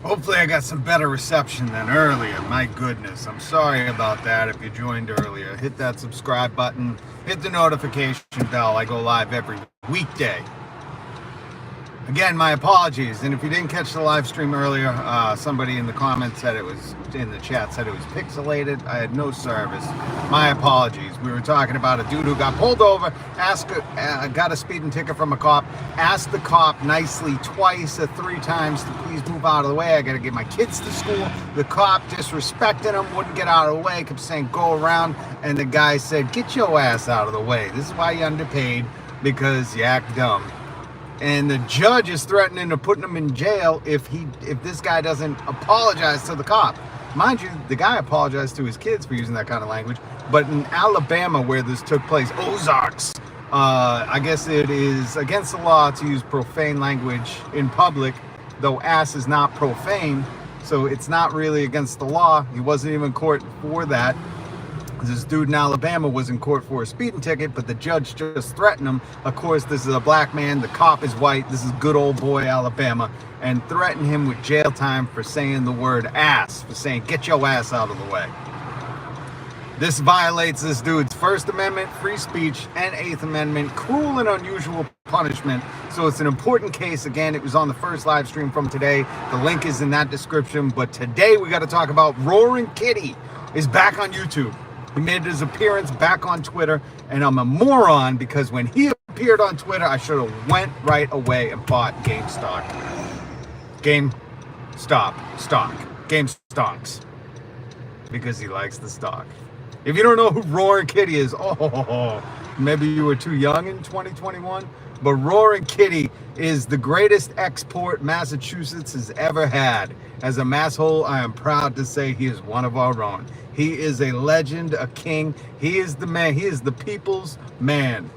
Hopefully I got some better reception than earlier. My goodness, I'm sorry about that. If you joined earlier, hit that subscribe button, hit the notification bell. I go live every weekday. Again, my apologies. And if you didn't catch the live stream earlier, somebody in the comments said in the chat said it was pixelated. I had no service. My apologies. We were talking about a dude who got pulled over, got a speeding ticket from a cop, asked the cop nicely twice or three times to please move out of the way. I got to get my kids to school. The cop disrespected him, wouldn't get out of the way, kept saying go around. And the guy said, get your ass out of the way. This is why you're underpaid, because you act dumb. And the judge is threatening to put him in jail if this guy doesn't apologize to the cop. Mind you, the guy apologized to his kids for using that kind of language. But in Alabama, where this took place, Ozarks, I guess it is against the law to use profane language in public, though ass is not profane. So it's not really against the law. He wasn't even in court for that. This dude in Alabama was in court for a speeding ticket, but the judge just threatened him. Of course, this is a black man. The cop is white. This is good old boy Alabama. And threatened him with jail time for saying the word ass, for saying, get your ass out of the way. This violates this dude's First Amendment, free speech, and Eighth Amendment, cruel and unusual punishment. So it's an important case. Again, it was on the first live stream from today. The link is in that description. But today we got to talk about Roaring Kitty is back on YouTube. He made his appearance back on Twitter, and I'm a moron because when he appeared on Twitter, I should have went right away and bought GameStop. GameStocks. Because he likes the stock. If you don't know who Roaring Kitty is, maybe you were too young in 2021, but Roaring Kitty is the greatest export Massachusetts has ever had. As a masshole, I am proud to say he is one of our own. He is a legend, a king. He is the man. He is the people's man.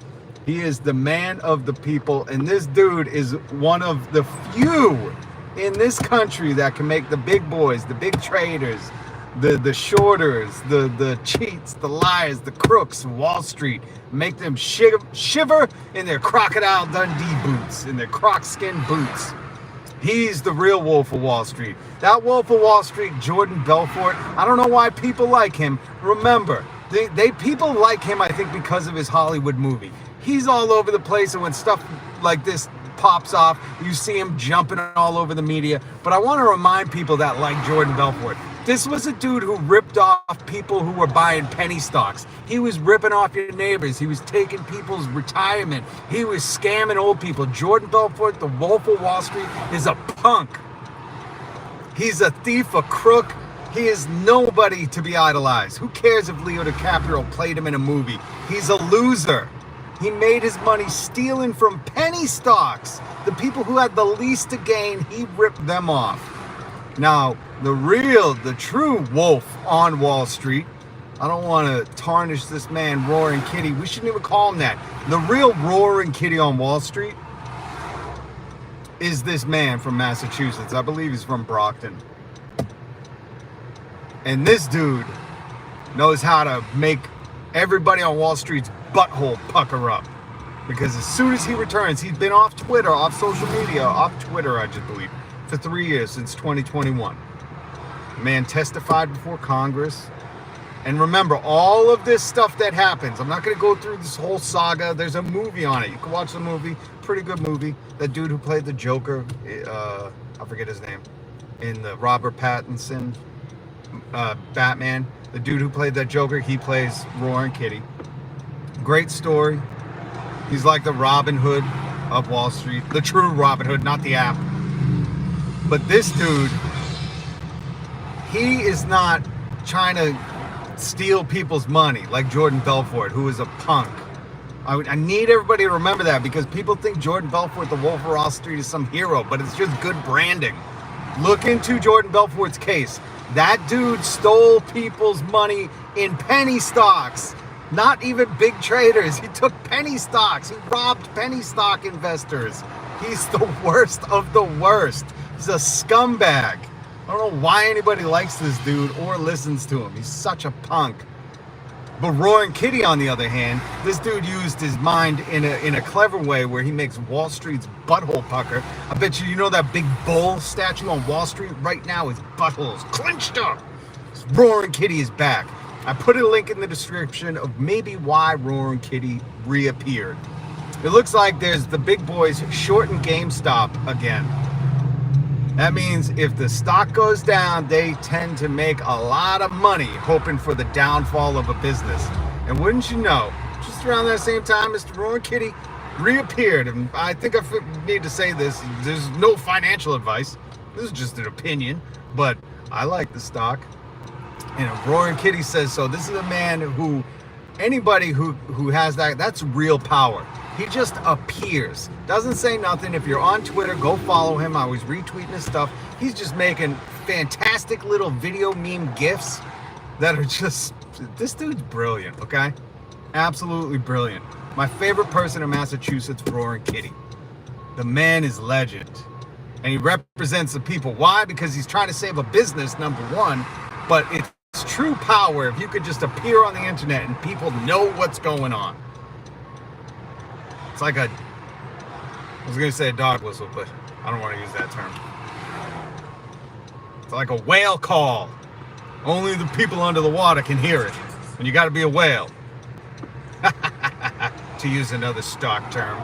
He is the man of the people. And this dude is one of the few in this country that can make the big boys, the big traders, the shorters, the cheats, the liars, the crooks of Wall Street, make them shiver in their Crocodile Dundee boots, in their croc skin boots. He's the real Wolf of Wall Street. That Wolf of Wall Street, Jordan Belfort, I don't know why people like him. Remember, people like him, I think, because of his Hollywood movie. He's all over the place, and when stuff like this pops off, you see him jumping all over the media. But I want to remind people that like Jordan Belfort, this was a dude who ripped off people who were buying penny stocks. He was ripping off your neighbors. He was taking people's retirement. He was scamming old people. Jordan Belfort, the Wolf of Wall Street, is a punk. He's a thief, a crook. He is nobody to be idolized. Who cares if Leo DiCaprio played him in a movie? He's a loser. He made his money stealing from penny stocks. The people who had the least to gain, he ripped them off. Now, the true wolf on Wall Street, I don't want to tarnish this man, Roaring Kitty. We shouldn't even call him that. The real Roaring Kitty on Wall Street is this man from Massachusetts. I believe he's from Brockton. And this dude knows how to make everybody on Wall Street's butthole pucker up. Because as soon as he returns, he's been off Twitter, off social media, off Twitter, I just believe, for 3 years, since 2021. The man testified before Congress. And remember, all of this stuff that happens, I'm not going to go through this whole saga. There's a movie on it. You can watch the movie. Pretty good movie. That dude who played the Joker, I forget his name, in the Robert Pattinson Batman. The dude who played that Joker, he plays Roaring Kitty. Great story. He's like the Robin Hood of Wall Street. The true Robin Hood, not the app. But this dude, he is not trying to steal people's money like Jordan Belfort, who is a punk. I need everybody to remember that, because people think Jordan Belfort, the Wolf of Wall Street, is some hero, but it's just good branding. Look into Jordan Belfort's case. That dude stole people's money in penny stocks. Not even big traders. He took penny stocks. He robbed penny stock investors. He's the worst of the worst. He's a scumbag. I don't know why anybody likes this dude or listens to him. He's such a punk. But Roaring Kitty, on the other hand, this dude used his mind in a clever way where he makes Wall Street's butthole pucker. I bet you know that big bull statue on Wall Street right now, his butthole is clenched up. Roaring Kitty is back. I put a link in the description of maybe why Roaring Kitty reappeared. It looks like there's the big boys shorting GameStop again. That means if the stock goes down, they tend to make a lot of money hoping for the downfall of a business. And wouldn't you know, just around that same time, Mr. Roaring Kitty reappeared. And I think I need to say this. There's no financial advice. This is just an opinion. But I like the stock. And Roaring Kitty says so. This is a man who, anybody who has that's real power. He just appears. Doesn't say nothing. If you're on Twitter, go follow him. I was retweeting his stuff. He's just making fantastic little video meme GIFs that are just, this dude's brilliant, okay? Absolutely brilliant. My favorite person in Massachusetts, Roaring Kitty. The man is legend. And he represents the people. Why? Because he's trying to save a business, number one. But it's true power if you could just appear on the internet and people know what's going on. It's like I was going to say a dog whistle, but I don't want to use that term. It's like a whale call. Only the people under the water can hear it. And you got to be a whale. To use another stock term.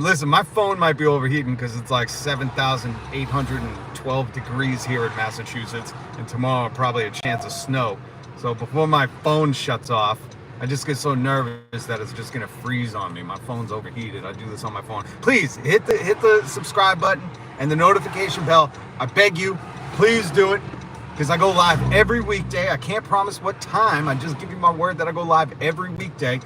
Listen, my phone might be overheating because it's like 7,812 degrees here in Massachusetts. And tomorrow probably a chance of snow. So before my phone shuts off, I just get so nervous that it's just gonna freeze on me. My phone's overheated. I do this on my phone. Please hit the subscribe button and the notification bell. I beg you, please do it, because I go live every weekday. I can't promise what time. I just give you my word that I go live every weekday.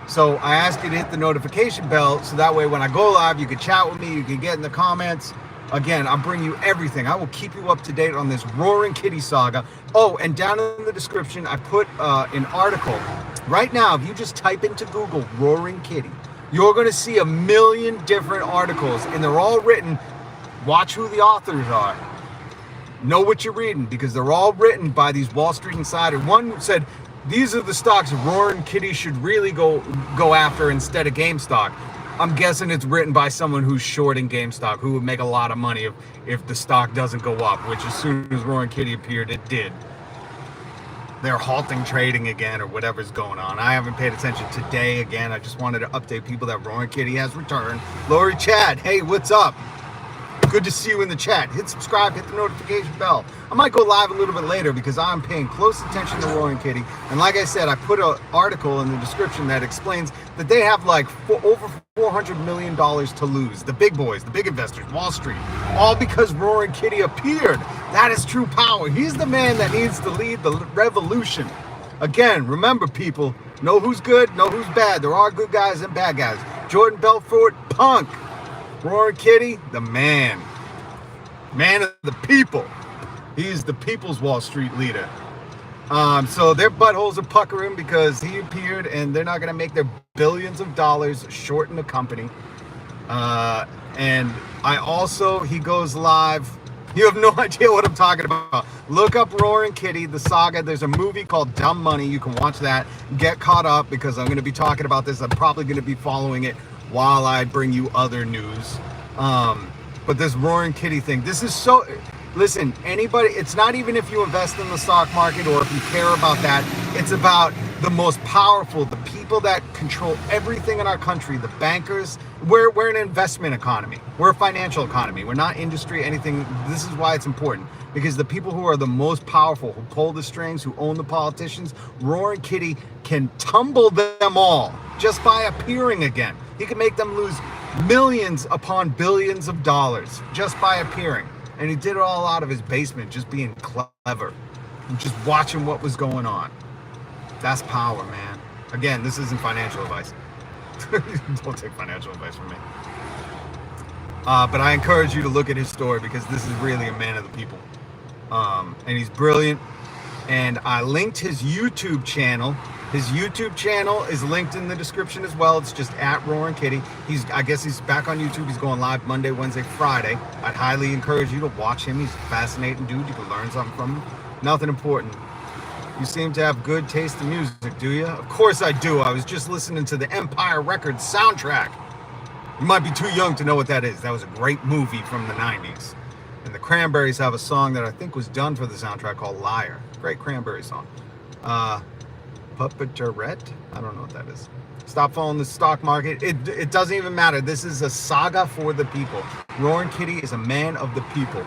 So I ask you to hit the notification bell so that way when I go live, you can chat with me, you can get in the comments. Again, I'll bring you everything. I will keep you up to date on this Roaring Kitty saga. Oh, and down in the description, I put an article. Right now, if you just type into Google Roaring Kitty, you're going to see 1 million different articles, and they're all written. Watch who the authors are. Know what you're reading, because they're all written by these Wall Street insiders. One said, these are the stocks Roaring Kitty should really go after instead of GameStop. I'm guessing it's written by someone who's shorting GameStop, who would make a lot of money if the stock doesn't go up, which as soon as Roaring Kitty appeared, it did. They're halting trading again or whatever's going on. I haven't paid attention today again. I just wanted to update people that Roaring Kitty has returned. Lori Chad, hey, what's up? Good to see you in the chat. Hit subscribe, hit the notification bell. I might go live a little bit later because I'm paying close attention to Roaring Kitty. And like I said, I put an article in the description that explains that they have like over $400 million to lose. The big boys, the big investors, Wall Street, all because Roaring Kitty appeared. That is true power. He's the man that needs to lead the revolution. Again, remember people, know who's good, know who's bad. There are good guys and bad guys. Jordan Belfort, punk. Roaring Kitty, the man of the people. He's the people's Wall Street leader. So their buttholes are puckering because he appeared, and they're not going to make their billions of dollars shorting the company. And he goes live. You have no idea what I'm talking about. Look up Roaring Kitty, the saga. There's a movie called Dumb Money. You can watch that. Get caught up because I'm going to be talking about this. I'm probably going to be following it while I bring you other news. But this Roaring Kitty thing, this is so, listen, anybody, it's not even if you invest in the stock market or if you care about that, it's about the most powerful, the people that control everything in our country, the bankers. We're an investment economy. We're a financial economy. We're not industry, anything. This is why it's important, because the people who are the most powerful, who pull the strings, who own the politicians, Roaring Kitty can tumble them all just by appearing again. He can make them lose millions upon billions of dollars just by appearing. And he did it all out of his basement, just being clever and just watching what was going on. That's power, man. Again, this isn't financial advice. Don't take financial advice from me. But I encourage you to look at his story because this is really a man of the people. And he's brilliant. And I linked his YouTube channel. His YouTube channel is linked in the description as well. It's just at Roaring Kitty. I guess he's back on YouTube. He's going live Monday, Wednesday, Friday. I'd highly encourage you to watch him. He's a fascinating dude. You can learn something from him. Nothing important. You seem to have good taste in music, do you? Of course I do. I was just listening to the Empire Records soundtrack. You might be too young to know what that is. That was a great movie from the 90s. And the Cranberries have a song that I think was done for the soundtrack called Liar. Great Cranberry song. Puppeterette? I don't know what that is. Stop following the stock market. It doesn't even matter. This is a saga for the people. Roaring Kitty is a man of the people.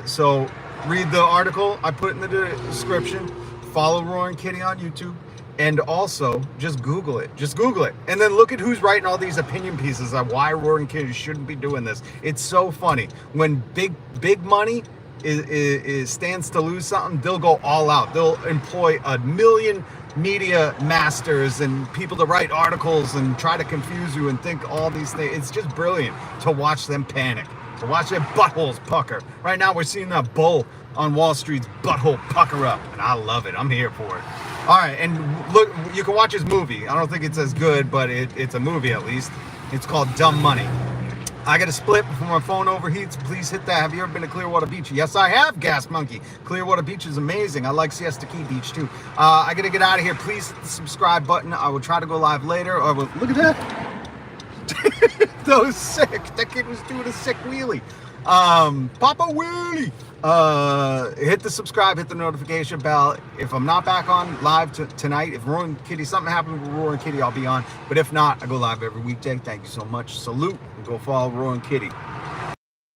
So read the article I put in the description. Follow Roaring Kitty on YouTube. And also, just Google it. Just Google it. And then look at who's writing all these opinion pieces on why Roaring Kitty shouldn't be doing this. It's so funny. When big money stands to lose something, they'll go all out. They'll employ a million media masters and people to write articles and try to confuse you and think all these things. It's just brilliant to watch them panic, to watch their buttholes pucker. Right now we're seeing that bull on Wall Street's butthole pucker up, and I love it. I'm here for it. All right, and look, you can watch his movie. I don't think it's as good, but it's a movie at least. It's called Dumb Money. I got a split before my phone overheats. Please hit that. Have you ever been to Clearwater Beach? Yes, I have, Gas Monkey. Clearwater Beach is amazing. I like Siesta Key Beach, too. I got to get out of here. Please hit the subscribe button. I will try to go live later. Look at that. That was sick. That kid was doing a sick wheelie. Papa Wheelie. Hit the subscribe, hit the notification bell. If I'm not back on live tonight, if Roaring Kitty, something happens with Roaring Kitty, I'll be on. But if not, I go live every weekday. Thank you so much. Salute, and go follow Roaring Kitty.